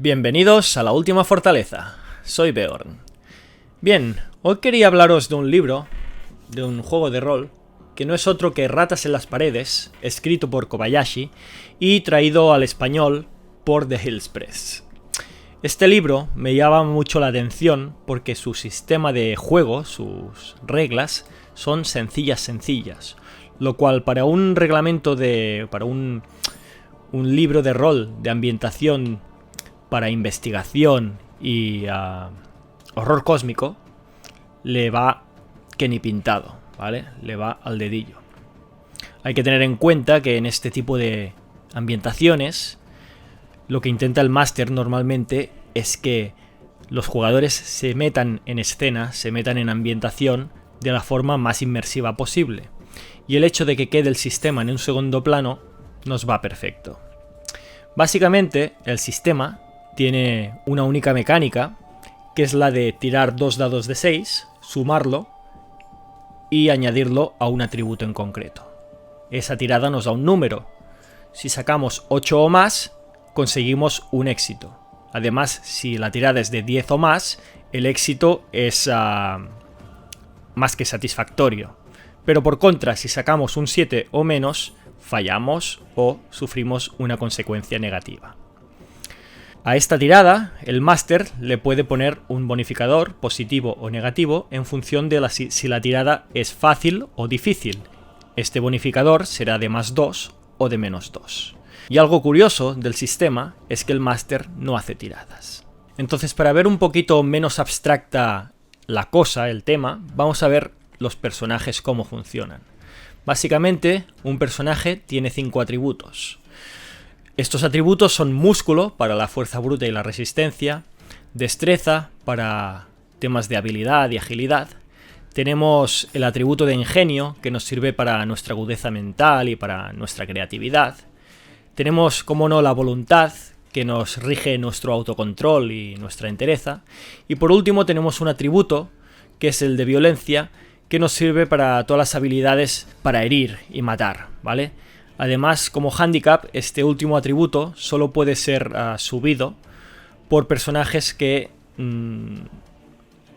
Bienvenidos a la última fortaleza, soy Beorn. Bien, hoy quería hablaros de un libro, de un juego de rol, que no es otro que Ratas en las paredes, escrito por Kobayashi y traído al español por The Hills Press. Este libro me llama mucho la atención porque su sistema de juego, sus reglas, son sencillas, lo cual para un reglamento para un libro de rol de ambientación para investigación y horror cósmico, le va que ni pintado, ¿vale? Le va al dedillo. Hay que tener en cuenta que en este tipo de ambientaciones, lo que intenta el máster normalmente es que los jugadores se metan en escena, se metan en ambientación de la forma más inmersiva posible. Y el hecho de que quede el sistema en un segundo plano nos va perfecto. Básicamente, el sistema tiene una única mecánica, que es la de tirar 2 dados de 6, sumarlo y añadirlo a un atributo en concreto. Esa tirada nos da un número. Si sacamos 8 o más, conseguimos un éxito. Además, si la tirada es de 10 o más, el éxito es más que satisfactorio. Pero por contra, si sacamos un 7 o menos, fallamos o sufrimos una consecuencia negativa. A esta tirada, el máster le puede poner un bonificador positivo o negativo en función de si la tirada es fácil o difícil. Este bonificador será de +2 o de -2. Y algo curioso del sistema es que el máster no hace tiradas. Entonces, para ver un poquito menos abstracta la cosa, el tema, vamos a ver los personajes cómo funcionan. Básicamente, un personaje tiene 5 atributos. Estos atributos son músculo para la fuerza bruta y la resistencia, destreza para temas de habilidad y agilidad. Tenemos el atributo de ingenio, que nos sirve para nuestra agudeza mental y para nuestra creatividad. Tenemos, como no, la voluntad, que nos rige nuestro autocontrol y nuestra entereza. Y por último tenemos un atributo, que es el de violencia, que nos sirve para todas las habilidades para herir y matar, ¿vale? Además, como hándicap, este último atributo solo puede ser subido por personajes que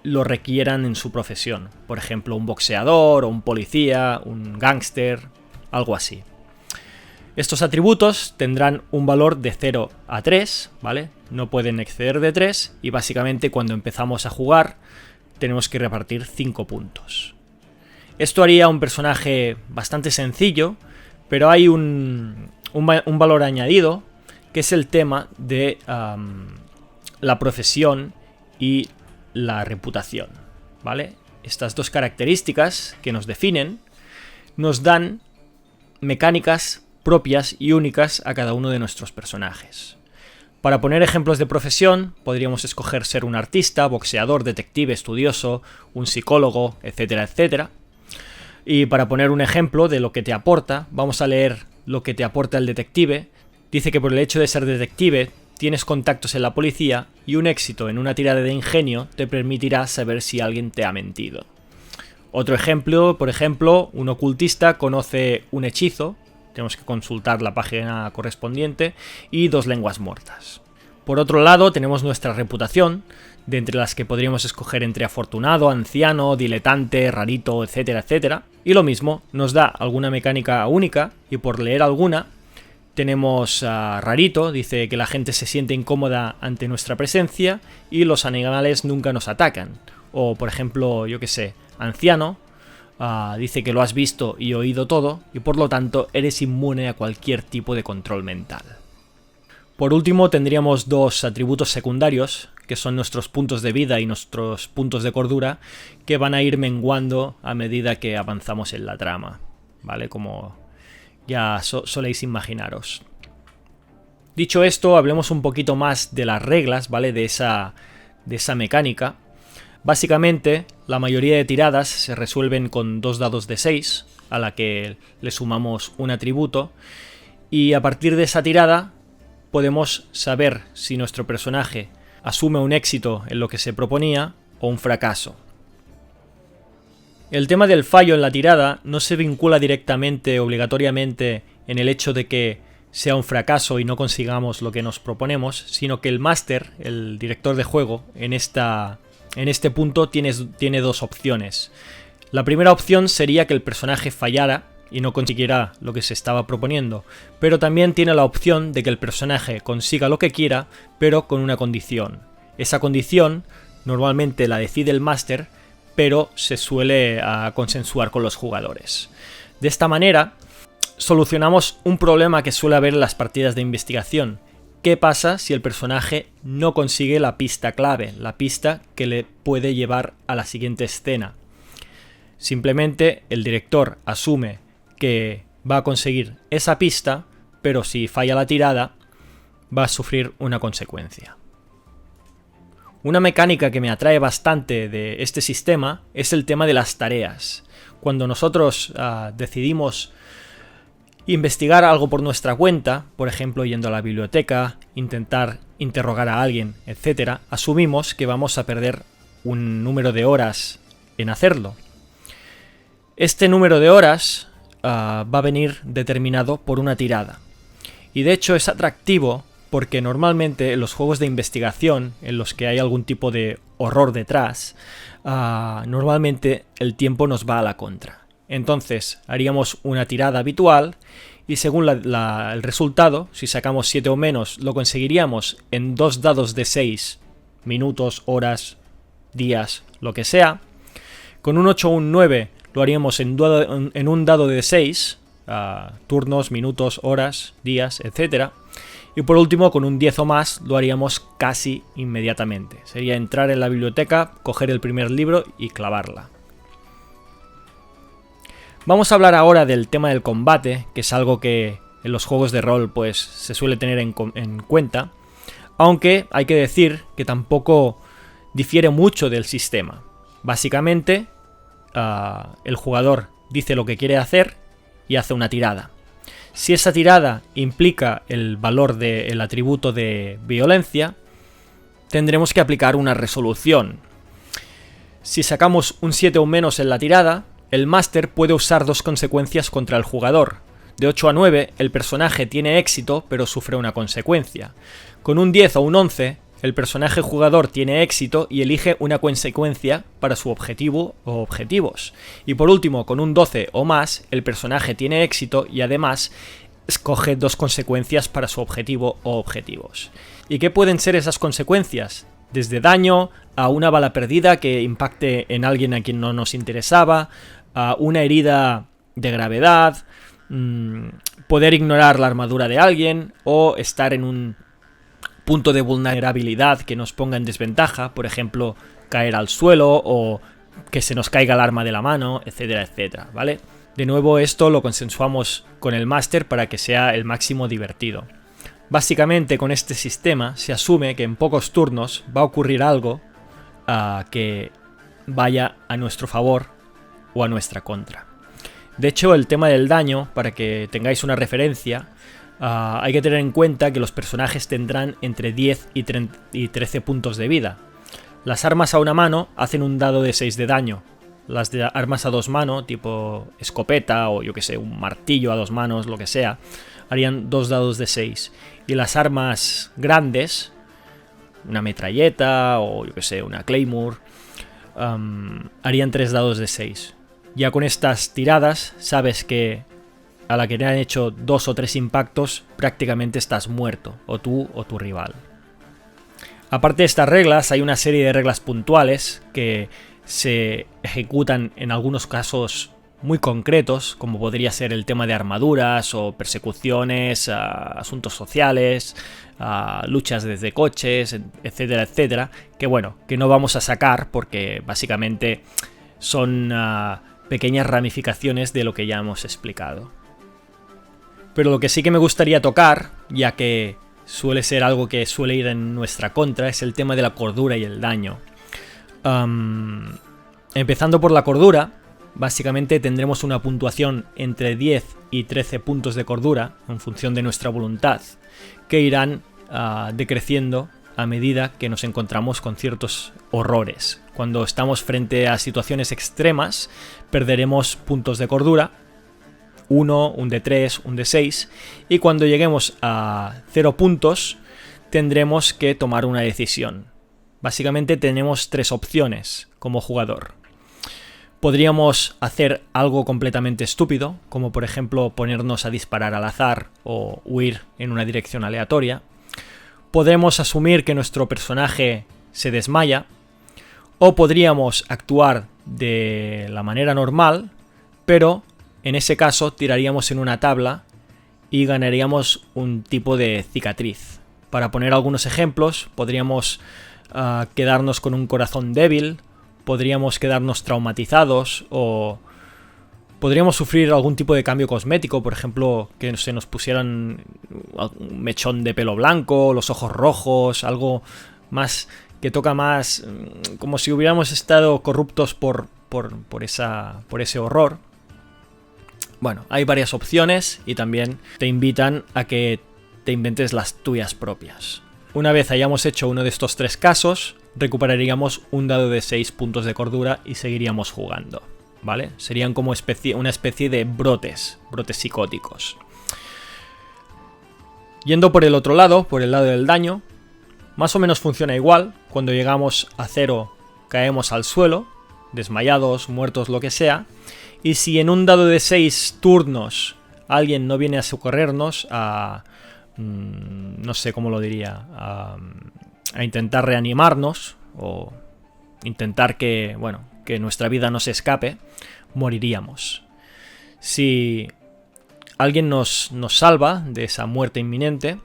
lo requieran en su profesión. Por ejemplo, un boxeador o un policía, un gángster, algo así. Estos atributos tendrán un valor de 0 a 3, ¿vale? No pueden exceder de 3 y básicamente cuando empezamos a jugar tenemos que repartir 5 puntos. Esto haría un personaje bastante sencillo, pero hay un valor añadido, que es el tema de la profesión y la reputación, ¿vale? Estas dos características que nos definen nos dan mecánicas propias y únicas a cada uno de nuestros personajes. Para poner ejemplos de profesión, podríamos escoger ser un artista, boxeador, detective, estudioso, un psicólogo, etcétera, etcétera. Y para poner un ejemplo de lo que te aporta, vamos a leer lo que te aporta el detective. Dice que por el hecho de ser detective, tienes contactos en la policía y un éxito en una tirada de ingenio te permitirá saber si alguien te ha mentido. Otro ejemplo, por ejemplo, un ocultista conoce un hechizo, tenemos que consultar la página correspondiente, y 2 lenguas muertas. Por otro lado, tenemos nuestra reputación, de entre las que podríamos escoger entre afortunado, anciano, diletante, rarito, etcétera, etcétera. Y lo mismo, nos da alguna mecánica única, y por leer alguna, tenemos rarito, dice que la gente se siente incómoda ante nuestra presencia y los animales nunca nos atacan. O, por ejemplo, yo que sé, anciano, dice que lo has visto y oído todo, y por lo tanto eres inmune a cualquier tipo de control mental. Por último, tendríamos 2 atributos secundarios, que son nuestros puntos de vida y nuestros puntos de cordura, que van a ir menguando a medida que avanzamos en la trama, ¿vale? Como ya soléis imaginaros. Dicho esto, hablemos un poquito más de las reglas, ¿vale? De esa mecánica. Básicamente, la mayoría de tiradas se resuelven con 2 dados de 6, a la que le sumamos un atributo, y a partir de esa tirada podemos saber si nuestro personaje asume un éxito en lo que se proponía o un fracaso. El tema del fallo en la tirada no se vincula directamente, obligatoriamente, en el hecho de que sea un fracaso y no consigamos lo que nos proponemos, sino que el máster, el director de juego, en este punto tiene dos opciones. La primera opción sería que el personaje fallara y no consiguiera lo que se estaba proponiendo, pero también tiene la opción de que el personaje consiga lo que quiera, pero con una condición. Esa condición normalmente la decide el máster, pero se suele consensuar con los jugadores. De esta manera, solucionamos un problema que suele haber en las partidas de investigación. ¿Qué pasa si el personaje no consigue la pista clave, la pista que le puede llevar a la siguiente escena? Simplemente el director asume que va a conseguir esa pista, pero si falla la tirada, va a sufrir una consecuencia. Una mecánica que me atrae bastante de este sistema es el tema de las tareas. Cuando nosotros decidimos investigar algo por nuestra cuenta, por ejemplo yendo a la biblioteca, intentar interrogar a alguien, etc., asumimos que vamos a perder un número de horas en hacerlo. Este número de horas va a venir determinado por una tirada. Y de hecho es atractivo porque normalmente en los juegos de investigación, en los que hay algún tipo de horror detrás, normalmente el tiempo nos va a la contra. Entonces haríamos una tirada habitual y según el resultado, si sacamos 7 o menos, lo conseguiríamos en 2 dados de 6 minutos, horas, días, lo que sea. Con un 8 o un 9 lo haríamos en un dado de 6, turnos, minutos, horas, días, etc. Y por último, con un 10 o más, lo haríamos casi inmediatamente. Sería entrar en la biblioteca, coger el primer libro y clavarla. Vamos a hablar ahora del tema del combate, que es algo que en los juegos de rol pues se suele tener en cuenta, aunque hay que decir que tampoco difiere mucho del sistema. Básicamente, el jugador dice lo que quiere hacer y hace una tirada. Si esa tirada implica el valor del atributo de violencia, tendremos que aplicar una resolución. Si sacamos un 7 o menos en la tirada, el máster puede usar dos consecuencias contra el jugador. De 8 a 9, el personaje tiene éxito, pero sufre una consecuencia. Con un 10 o un 11, el personaje jugador tiene éxito y elige una consecuencia para su objetivo o objetivos. Y por último, con un 12 o más, el personaje tiene éxito y además escoge dos consecuencias para su objetivo o objetivos. ¿Y qué pueden ser esas consecuencias? Desde daño a una bala perdida que impacte en alguien a quien no nos interesaba, a una herida de gravedad, poder ignorar la armadura de alguien o estar en un punto de vulnerabilidad que nos ponga en desventaja, por ejemplo, caer al suelo o que se nos caiga el arma de la mano, etcétera, etcétera, ¿vale? De nuevo, esto lo consensuamos con el máster para que sea el máximo divertido. Básicamente, con este sistema se asume que en pocos turnos va a ocurrir algo que vaya a nuestro favor o a nuestra contra. De hecho, el tema del daño, para que tengáis una referencia, hay que tener en cuenta que los personajes tendrán entre 10 y 13 puntos de vida. Las armas a una mano hacen un dado de 6 de daño. Las de armas a dos manos, tipo escopeta o yo que sé, un martillo a dos manos, lo que sea, harían 2 dados de 6. Y las armas grandes, una metralleta o yo que sé, una claymore, harían 3 dados de 6. Ya con estas tiradas sabes que a la que te han hecho 2 o 3 impactos prácticamente estás muerto, o tú o tu rival. Aparte de estas reglas, hay una serie de reglas puntuales que se ejecutan en algunos casos muy concretos, como podría ser el tema de armaduras o persecuciones, asuntos sociales, luchas desde coches, etcétera, etcétera, que bueno, que no vamos a sacar porque básicamente son pequeñas ramificaciones de lo que ya hemos explicado. Pero lo que sí que me gustaría tocar, ya que suele ser algo que suele ir en nuestra contra, es el tema de la cordura y el daño. Empezando por la cordura, básicamente tendremos una puntuación entre 10 y 13 puntos de cordura, en función de nuestra voluntad, que irán decreciendo a medida que nos encontramos con ciertos horrores. Cuando estamos frente a situaciones extremas, perderemos puntos de cordura. 1, un D3, un D6, y cuando lleguemos a 0 puntos tendremos que tomar una decisión. Básicamente tenemos 3 opciones como jugador. Podríamos hacer algo completamente estúpido, como por ejemplo ponernos a disparar al azar o huir en una dirección aleatoria. Podremos asumir que nuestro personaje se desmaya, o podríamos actuar de la manera normal, pero en ese caso tiraríamos en una tabla y ganaríamos un tipo de cicatriz. Para poner algunos ejemplos, podríamos quedarnos con un corazón débil, podríamos quedarnos traumatizados o podríamos sufrir algún tipo de cambio cosmético, por ejemplo, que se nos pusieran un mechón de pelo blanco, los ojos rojos, algo más que toca más como si hubiéramos estado corruptos por ese horror. Bueno, hay varias opciones y también te invitan a que te inventes las tuyas propias. Una vez hayamos hecho uno de estos 3 casos, recuperaríamos un dado de 6 puntos de cordura y seguiríamos jugando, ¿vale? Serían como una especie de brotes psicóticos. Yendo por el otro lado, por el lado del daño, más o menos funciona igual. Cuando llegamos a 0 caemos al suelo, desmayados, muertos, lo que sea. Y si en un dado de 6 turnos alguien no viene a socorrernos, no sé cómo lo diría, a intentar reanimarnos o intentar que nuestra vida no se escape, moriríamos. Si alguien nos salva de esa muerte inminente,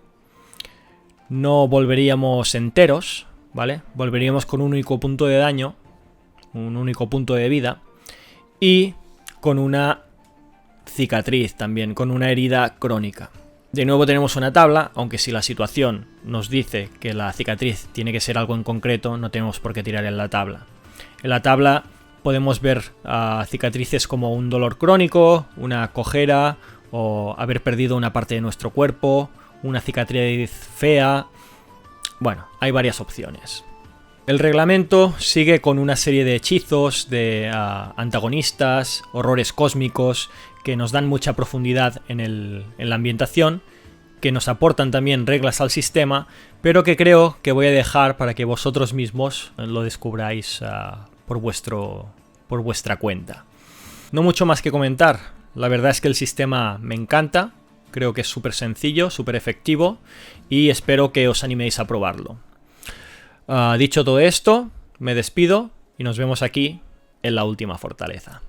no volveríamos enteros, ¿vale? Volveríamos con un único punto de daño, un único punto de vida y con una cicatriz también, con una herida crónica. De nuevo tenemos una tabla, aunque si la situación nos dice que la cicatriz tiene que ser algo en concreto, no tenemos por qué tirar en la tabla. En la tabla podemos ver cicatrices como un dolor crónico, una cojera o haber perdido una parte de nuestro cuerpo, una cicatriz fea. Bueno, hay varias opciones. El reglamento sigue con una serie de hechizos, de antagonistas, horrores cósmicos que nos dan mucha profundidad en la ambientación, que nos aportan también reglas al sistema, pero que creo que voy a dejar para que vosotros mismos lo descubráis por vuestra cuenta. No mucho más que comentar. La verdad es que el sistema me encanta, creo que es súper sencillo, súper efectivo y espero que os animéis a probarlo. Dicho todo esto, me despido y nos vemos aquí en la última fortaleza.